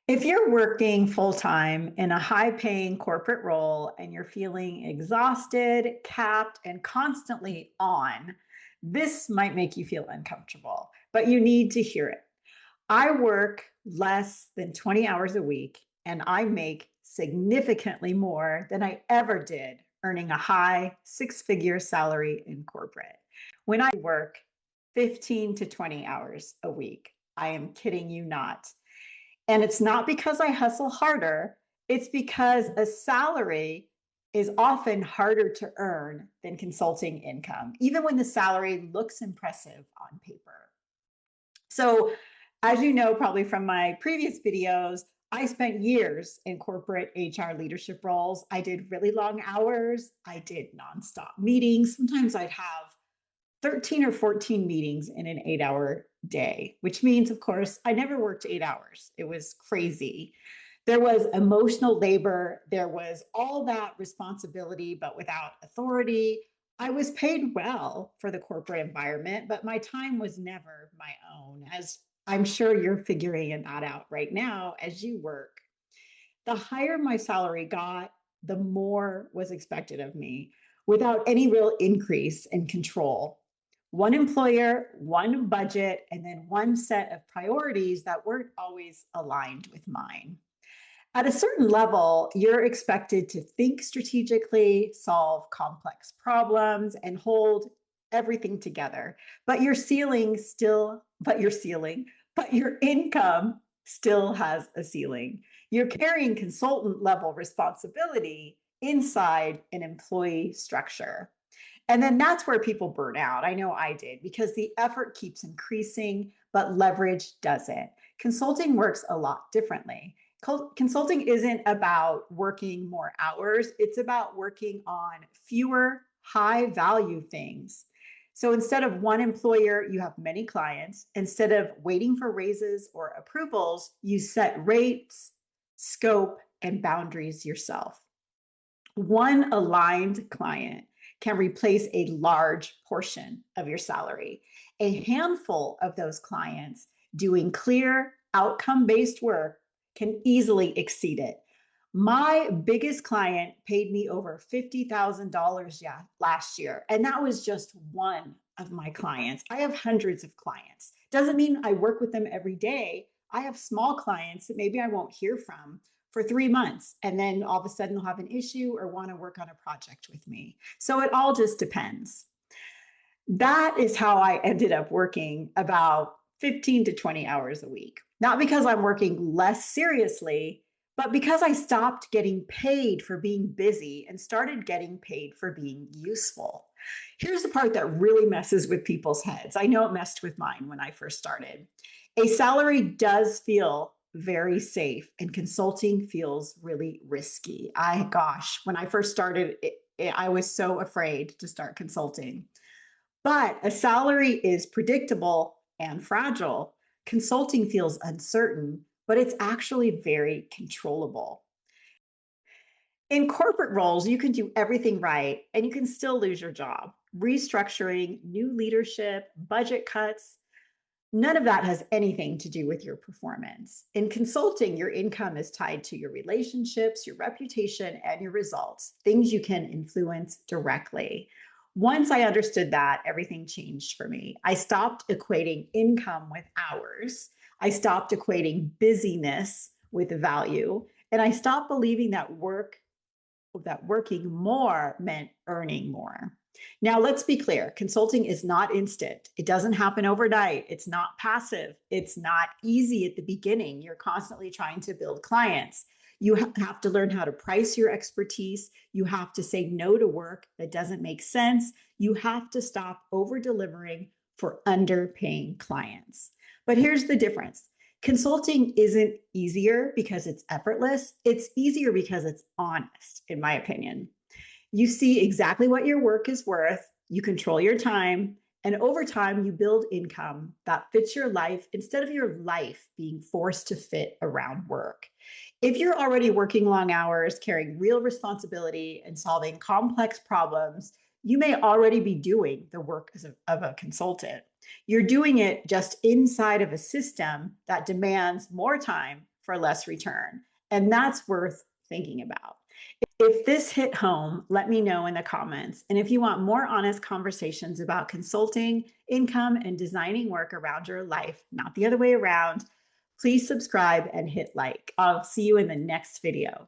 If you're working full time in a high paying corporate role and you're feeling exhausted, capped, and constantly on, this might make you feel uncomfortable, but you need to hear it. I work less than 20 hours a week and I make significantly more than I ever did earning a high six-figure salary in corporate. When I work 15 to 20 hours a week, I am kidding you not. And it's not because I hustle harder, it's because a salary is often harder to earn than consulting income, even when the salary looks impressive on paper. So, as you know, probably from my previous videos, I spent years in corporate HR leadership roles. I did really long hours. I did nonstop meetings. Sometimes I'd have 13 or 14 meetings in an 8-hour day, which means, of course, I never worked 8 hours. It was crazy. There was emotional labor, there was all that responsibility, but without authority. I was paid well for the corporate environment, but my time was never my own, as I'm sure you're figuring that out right now as you work. The higher my salary got, the more was expected of me without any real increase in control. One employer, one budget, and then one set of priorities that weren't always aligned with mine. At a certain level, you're expected to think strategically, solve complex problems, and hold everything together. But your income still has a ceiling. You're carrying consultant level responsibility inside an employee structure. And then that's where people burn out. I know I did because the effort keeps increasing, but leverage doesn't. Consulting works a lot differently. Consulting isn't about working more hours, it's about working on fewer high value things. So instead of one employer, you have many clients. Instead of waiting for raises or approvals, you set rates, scope, and boundaries yourself. One aligned client can replace a large portion of your salary. A handful of those clients doing clear outcome based work can easily exceed it. My biggest client paid me over $50,000 last year, and that was just one of my clients. I have hundreds of clients. Doesn't mean I work with them every day. I have small clients that maybe I won't hear from for 3 months, and then all of a sudden they'll have an issue or want to work on a project with me. So it all just depends. That is how I ended up working about 15 to 20 hours a week. Not because I'm working less seriously, but because I stopped getting paid for being busy and started getting paid for being useful. Here's the part that really messes with people's heads. I know it messed with mine when I first started. A salary does feel very safe, and consulting feels really risky. Gosh, when I first started, I was so afraid to start consulting. But a salary is predictable and fragile. Consulting feels uncertain, but it's actually very controllable. In corporate roles, you can do everything right and you can still lose your job. Restructuring, new leadership, budget cuts, none of that has anything to do with your performance. In consulting, your income is tied to your relationships, your reputation, and your results, things you can influence directly. Once I understood that, everything changed for me. I stopped equating income with hours. I stopped equating busyness with value. And I stopped believing that working more meant earning more. Now, let's be clear, consulting is not instant. It doesn't happen overnight. It's not passive. It's not easy at the beginning. You're constantly trying to build clients. You have to learn how to price your expertise. You have to say no to work that doesn't make sense. You have to stop over delivering for underpaying clients. But here's the difference. Consulting isn't easier because it's effortless. It's easier because it's honest, in my opinion. You see exactly what your work is worth, you control your time, and over time, you build income that fits your life instead of your life being forced to fit around work. If you're already working long hours, carrying real responsibility, and solving complex problems, you may already be doing the work of a consultant. You're doing it just inside of a system that demands more time, for less return. And that's worth thinking about. If this hit home, let me know in the comments. And if you want more honest conversations about consulting, income, and designing work around your life, not the other way around, please subscribe and hit like. I'll see you in the next video.